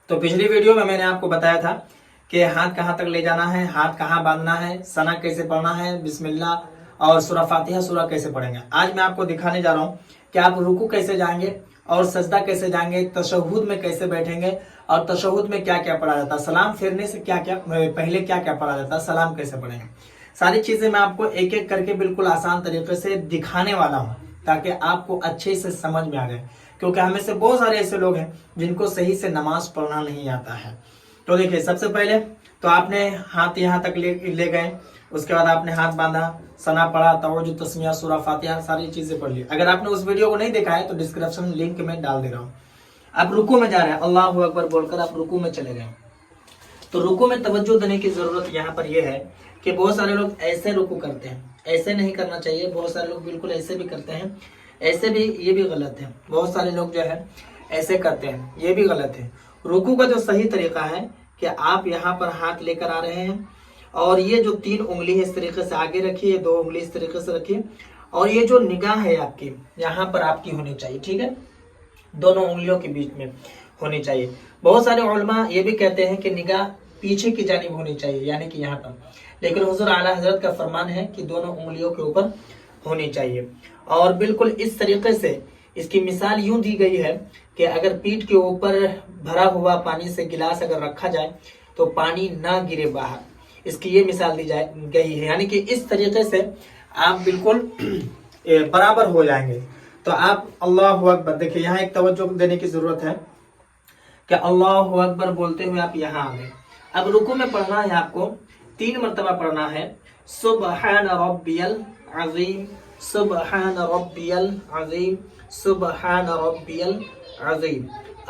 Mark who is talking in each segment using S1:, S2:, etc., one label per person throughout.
S1: تو پچھلی ویڈیو میں نے آپ کو بتایا تھا کہ ہاتھ کہاں تک لے جانا ہے، ہاتھ کہاں باندھنا ہے، ثنا کیسے پڑھنا ہے، بسم اللہ اور سورہ فاتحہ سورہ کیسے پڑھیں گے۔ آج میں آپ کو دکھانے جا رہا ہوں کہ آپ رکوع کیسے جائیں گے اور سجدہ کیسے جائیں گے، تشہد میں کیسے بیٹھیں گے اور تشہد میں کیا کیا پڑھا جاتا ہے، سلام پھیرنے سے پہلے کیا کیا پڑھا جاتا ہے، سلام کیسے پڑھیں گے۔ ساری چیزیں میں آپ کو ایک ایک کر کے بالکل آسان طریقے سے دکھانے والا ہوں تاکہ آپ کو اچھے سے سمجھ میں آ جائے، کیونکہ ہمیں سے بہت سارے ایسے لوگ ہیں جن کو صحیح سے نماز پڑھنا نہیں آتا ہے۔ تو دیکھیں، سب سے پہلے تو آپ نے ہاتھ یہاں تک لے گئے، اس کے بعد آپ نے ہاتھ باندھا، ثنا پڑھا، توجہ، تسمیہ، سورہ فاتحہ ساری چیزیں پڑھ لی۔ اگر آپ نے اس ویڈیو کو نہیں دیکھا ہے تو ڈسکرپشن لنک میں ڈال دے رہا ہوں۔ آپ رکوع میں جا رہے ہیں، اللہ اکبر بول کر آپ رکوع میں چلے گئے۔ تو رکوع میں توجہ دینے کی ضرورت یہاں پر یہ ہے کہ بہت سارے لوگ ایسے رکوع کرتے ہیں، ایسے نہیں کرنا چاہیے۔ بہت سارے لوگ بالکل ایسے بھی کرتے ہیں، ایسے بھی، یہ بھی غلط ہے۔ بہت سارے لوگ جو ہے ایسے کرتے ہیں، یہ بھی غلط ہے۔ رکوع کا جو صحیح طریقہ ہے کہ آپ یہاں پر ہاتھ لے کر آ رہے ہیں اور یہ جو 3 انگلی ہے اس طریقے سے آگے رکھیے، 2 انگلی اس طریقے سے رکھیے، اور یہ جو نگاہ ہے آپ کی یہاں پر آپ کی ہونی چاہیے، ٹھیک ہے، دونوں انگلیوں کے بیچ میں ہونی چاہیے۔ بہت سارے علماء یہ بھی کہتے ہیں کہ نگاہ پیچھے کی جانب ہونی چاہیے، یعنی کہ یہاں پر، لیکن حضور اعلیٰ حضرت کا فرمان ہے کہ دونوں انگلیوں کے اوپر ہونی چاہیے۔ اور بالکل اس طریقے سے اس کی مثال یوں دی گئی ہے کہ اگر پیٹھ کے اوپر بھرا ہوا پانی سے گلاس اگر رکھا جائے تو پانی نہ گرے باہر، اس کی یہ مثال دی گئی ہے، یعنی کہ اس طریقے سے آپ بالکل برابر ہو جائیں گے۔ تو آپ اللہ اکبر، دیکھیں یہاں ایک توجہ دینے کی ضرورت ہے کہ اللہ اکبر بولتے ہوئے آپ یہاں آ گئے۔ اب رکوع میں پڑھنا ہے آپ کو 3 مرتبہ پڑھنا ہے، سبحان ربی العظیم، سبحان ربی العظیم، سبحان ربی العظیم۔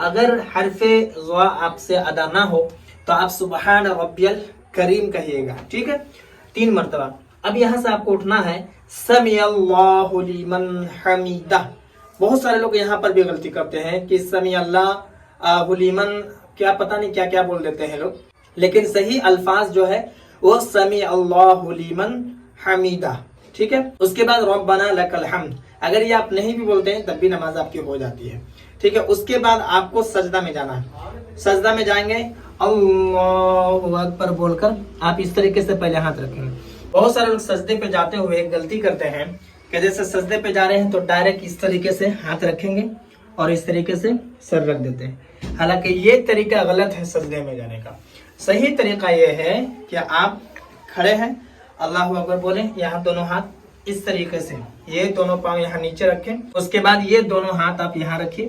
S1: اگر حرف ضا آپ سے ادا نہ ہو تو آپ سبحان ربی الکریم کہیے گا، ٹھیک ہے، 3 مرتبہ۔ اب یہاں سے آپ کو اٹھنا ہے، سمیع اللہ لمن حمیدہ۔ بہت سارے لوگ یہاں پر بھی غلطی کرتے ہیں کہ سمیع اللہ لمن، کیا پتہ نہیں کیا کیا بول دیتے ہیں لوگ، لیکن صحیح الفاظ جو ہے وہ سمیع اللہ لمن حمیدہ، ٹھیک ہے۔ اس کے بعد ربنا لک الحمد، اگر یہ آپ نہیں بھی بولتے ہیں تب بھی نماز آپ کی ہو جاتی ہے، ٹھیک ہے۔ اس کے بعد آپ کو سجدہ میں جانا ہے، سجدہ میں جائیں گے، اللہ اکبر بول کر آپ اس طریقے سے پہلے ہاتھ رکھیں گے۔ بہت سارے لوگ سجدے پہ جاتے ہوئے ایک غلطی کرتے ہیں کہ جیسے سجدے پہ جا رہے ہیں تو ڈائریکٹ اس طریقے سے ہاتھ رکھیں گے اور اس طریقے سے سر رکھ دیتے ہیں، حالانکہ یہ طریقہ غلط ہے سجدے میں جانے کا۔ صحیح طریقہ یہ ہے کہ آپ کھڑے ہیں، اللہ اکبر بولیں، یہاں دونوں ہاتھ اس طریقے سے، یہ دونوں پاؤں یہاں نیچے رکھیں، اس کے بعد یہ دونوں ہاتھ آپ یہاں رکھیے۔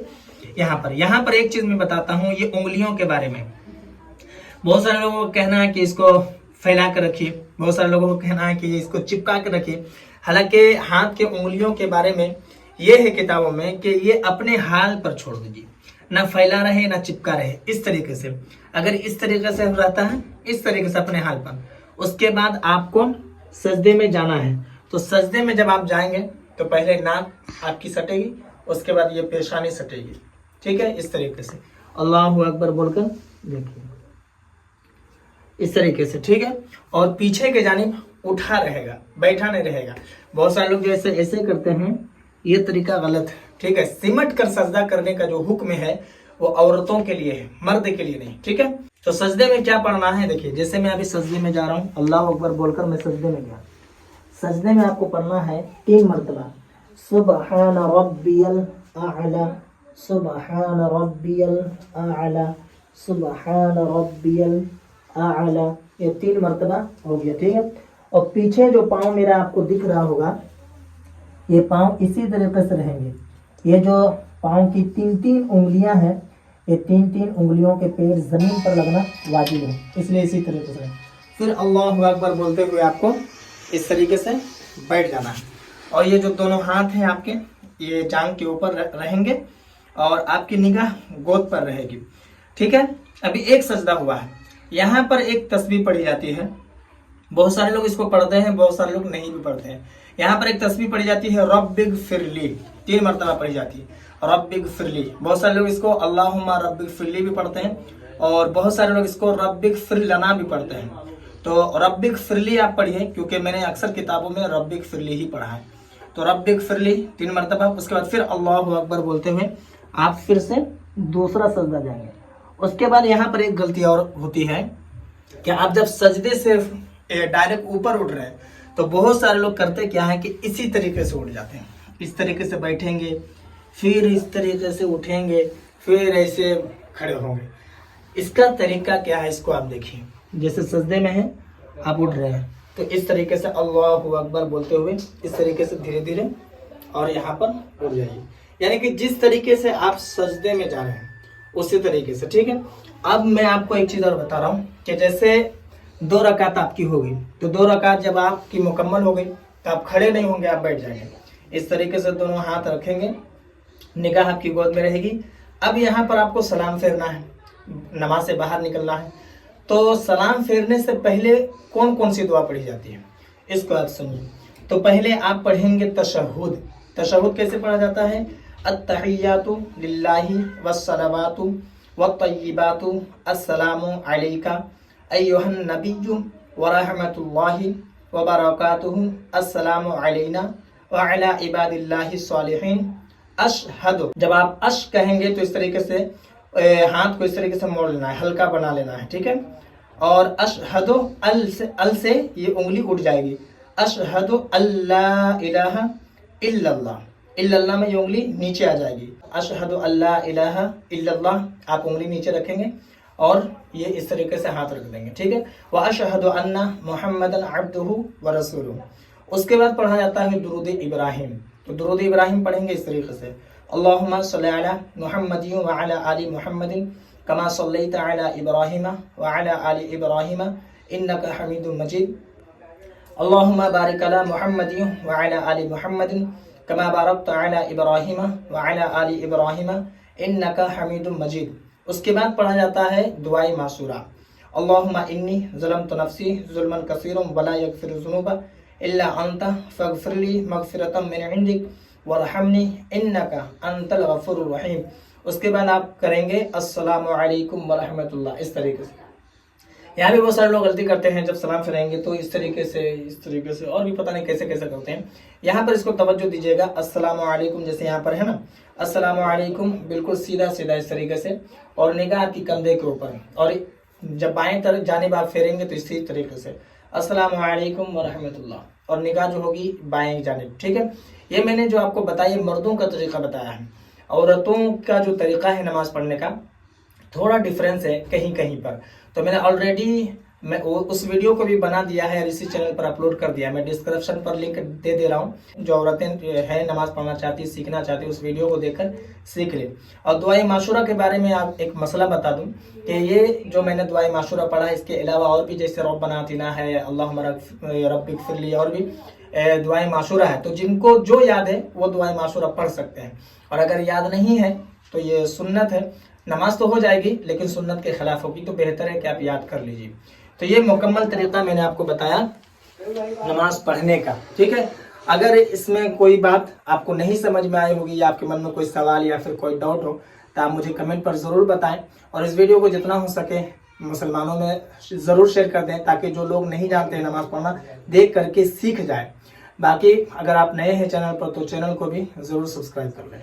S1: یہاں پر ایک چیز میں بتاتا ہوں، یہ انگلیوں کے بارے میں بہت سارے لوگوں کو کہنا ہے کہ اس کو پھیلا کر رکھیے، بہت سارے لوگوں کو کہنا ہے کہ اس کو چپکا کر رکھیے، حالانکہ ہاتھ کے انگلیوں کے بارے میں یہ ہے کتابوں میں کہ یہ اپنے حال پر چھوڑ دیجیے، نہ پھیلا رہے نہ چپکا رہے، اس طریقے سے۔ اگر اس طریقے سے رہتا ہے، اس طریقے سے اپنے حال پر، اس کے بعد آپ کو سجدے میں جانا ہے۔ تو سجدے میں جب آپ جائیں گے تو پہلے ناک آپ کی سٹے گی، اس کے بعد یہ پیشانی سٹے گی، ٹھیک ہے، اس طریقے سے اللہ اکبر بول کر دیکھیے، اس طریقے سے، ٹھیک ہے۔ اور پیچھے کے جانب اٹھا رہے گا، بیٹھا نہیں رہے گا۔ بہت سارے لوگ جیسے ایسے کرتے ہیں، یہ طریقہ غلط ہے، ٹھیک ہے۔ سمٹ کر سجدہ کرنے کا جو حکم ہے وہ عورتوں کے لیے ہے، مرد کے لیے نہیں، ٹھیک ہے۔ تو سجدے میں کیا پڑھنا ہے، دیکھیے جیسے میں ابھی سجدے میں جا رہا ہوں، اللہ اکبر بول کر میں سجدے میں گیا۔ سجدے میں آپ کو پڑھنا ہے 3 مرتبہ، سبحان ربی الاعلی، سبحان ربی الاعلی، سبحان ربی الاعلی، یہ 3 مرتبہ ہو گیا، ٹھیک ہے۔ اور پیچھے جو پاؤں میرا آپ کو دکھ رہا ہوگا، یہ پاؤں اسی طریقے سے رہیں گے۔ یہ جو پاؤں کی 3 انگلیاں ہیں، یہ 3 انگلیوں کے پیر زمین پر لگنا واجب ہے، اس لیے اسی طریقے سے۔ پھر اللہ اکبر بولتے ہوئے آپ کو اس طریقے سے بیٹھ جانا ہے، اور یہ جو دونوں ہاتھ ہیں آپ کے، یہ جانگ کے اوپر رہیں گے اور آپ کی نگاہ گود پر رہے گی، ٹھیک ہے۔ ابھی ایک سجدہ ہوا ہے، یہاں پر ایک تسبیح پڑھی جاتی ہے، بہت سارے لوگ اس کو پڑھتے ہیں، بہت سارے لوگ نہیں بھی پڑھتے ہیں۔ یہاں پر ایک تسبیح پڑھی جاتی ہے، رب اغفر لی، 3 مرتبہ پڑھی جاتی ہے، رب اغفر لی۔ بہت سارے لوگ اس کو اللہم رب اغفر لی بھی پڑھتے ہیں، اور بہت سارے لوگ اس کو رب اغفر لنا بھی پڑھتے ہیں۔ تو رب اغفر لی آپ پڑھیے، کیونکہ میں نے اکثر کتابوں میں رب اغفر لی ہی پڑھا ہے۔ تو رب اغفر لی 3 مرتبہ، اس کے بعد پھر اللہ اکبر بولتے ہوئے آپ پھر سے دوسرا سجدہ جائیں گے، اس کے بعد یہاں پر ایک غلطی اور ہوتی ہے کہ آپ جب سجدے سے ڈائریکٹ اوپر اٹھ رہے ہیں تو بہت سارے لوگ کرتے کیا ہے کہ اسی طریقے سے اٹھ جاتے ہیں. اس طریقے سے بیٹھیں گے, پھر اس طریقے سے اٹھیں گے, پھر ایسے کھڑے ہوں گے. اس کا طریقہ کیا ہے اس کو آپ دیکھیں. جیسے سجدے میں ہیں آپ اٹھ رہے ہیں تو اس طریقے سے اللہ اکبر بولتے ہوئے اس طریقے سے دھیرے دھیرے اور یہاں پر اٹھ جائیے. یعنی کہ جس طریقے سے آپ سجدے میں جا رہے ہیں اسی طریقے سے. ٹھیک ہے. اب میں آپ کو ایک چیز اور بتا رہا ہوں کہ جیسے 2 رکعت آپ کی ہو گئی تو 2 رکعت جب آپ کی مکمل ہو گئی تو آپ کھڑے نہیں ہوں گے, آپ بیٹھ جائیں گے. اس طریقے سے دونوں ہاتھ رکھیں گے, نگاہ آپ کی گود میں رہے گی. اب یہاں پر آپ کو سلام پھیرنا ہے, نماز سے باہر نکلنا ہے. تو سلام پھیرنے سے پہلے کون کون سی دعا پڑھی جاتی ہے اس کو آپ سنیے. تو پہلے آپ پڑھیں گے تشہد. تشہد کیسے پڑھا جاتا ہے؟ التحیات للہ والصلوات والطیبات السلام علیکہ ایھا النبی ورحمۃ اللہ وبرکاتہ السلام علینا وعلی عباد اللہ الصالحین اشہد. جب آپ اش کہیں گے تو اس طریقے سے ہاتھ کو اس طریقے سے موڑ لینا ہے, ہلکا بنا لینا ہے. ٹھیک ہے. اور اشہد ال سے یہ انگلی اٹھ جائے گی. اشہد اللہ الہ الا اللہ. الا اللہ میں یہ انگلی نیچے آ جائے گی. اشہد اللہ الہ الا اللہ آپ انگلی نیچے رکھیں گے اور یہ اس طریقے سے ہاتھ رکھ دیں گے. ٹھیک ہے. واشہد ان محمدا عبدہ ورسولہ. اس کے بعد پڑھا جاتا ہے درود ابراہیم. تو درود ابراہیم پڑھیں گے اس طریقے سے اللہم صلی علی محمد وعلی آل محمد کما صلیت علی ابراہیم وعلی آل ابراہیم انک حمید مجید. اللہم بارک علی محمد وعلی آل محمد کما بارکت علی ابراہیم وعلی آل ابراہیم انک حمید مجید. اس کے بعد پڑھا جاتا ہے دعائے معصورہ. اللہم انی ظلمت نفسی ظلما کثیرا ولا یغفر الذنوب الا انت فاغفر لی مغفرۃ من عندک وارحمنی انک انت الغفور الرحیم. اس کے بعد آپ کریں گے السلام علیکم ورحمۃ اللہ. اس طریقے سے یہاں بھی بہت سارے لوگ غلطی کرتے ہیں, جب سلام پھیریں گے تو اس طریقے سے اور بھی پتہ نہیں کیسے کرتے ہیں. یہاں پر اس کو توجہ دیجیے گا. السلام علیکم جیسے یہاں پر ہے نا, السلام علیکم بالکل سیدھا اس طریقے سے اور نگاہ آپ کی کندھے کے اوپر, اور جب بائیں طرف جانب آپ پھیریں گے تو اسی طریقے سے السلام علیکم ورحمۃ اللہ اور نگاہ جو ہوگی بائیں جانب. ٹھیک ہے. یہ میں نے جو آپ کو بتایا مردوں کا طریقہ بتایا ہے. عورتوں کا جو طریقہ ہے نماز پڑھنے کا تھوڑا ڈفرینس ہے کہیں پر. تو میں نے آلریڈی اس ویڈیو کو بھی بنا دیا ہے اور اسی چینل پر اپلوڈ کر دیا. میں ڈسکرپشن پر لنک دے رہا ہوں. جو عورتیں ہیں نماز پڑھنا چاہتی سیکھنا چاہتی اس ویڈیو کو دیکھ کر سیکھ لیں. اور دعائے معشورہ کے بارے میں آپ ایک مسئلہ بتا دوں کہ یہ جو میں نے دعائے معشورہ پڑھا اس کے علاوہ اور بھی جیسے ربنا آتنا ہے, اللہم رب اغفر لی, اور بھی دعائے معشورہ ہے. تو جن کو جو یاد ہے وہ دعائے معشورہ پڑھ سکتے ہیں, اور اگر یاد نہیں ہے تو یہ سنت ہے. نماز تو ہو جائے گی لیکن سنت کے خلاف ہوگی, تو بہتر ہے کہ آپ یاد کر لیجیے. تو یہ مکمل طریقہ میں نے آپ کو بتایا نماز پڑھنے کا. ٹھیک ہے. اگر اس میں کوئی بات آپ کو نہیں سمجھ میں آئی ہوگی یا آپ کے من میں کوئی سوال یا پھر کوئی ڈاؤٹ ہو تو آپ مجھے کمنٹ پر ضرور بتائیں, اور اس ویڈیو کو جتنا ہو سکے مسلمانوں میں ضرور شیئر کر دیں تاکہ جو لوگ نہیں جانتے ہیں نماز پڑھنا دیکھ کر کے سیکھ جائیں. باقی اگر آپ نئے ہیں چینل پر تو چینل کو بھی ضرور سبسکرائب کر لیں.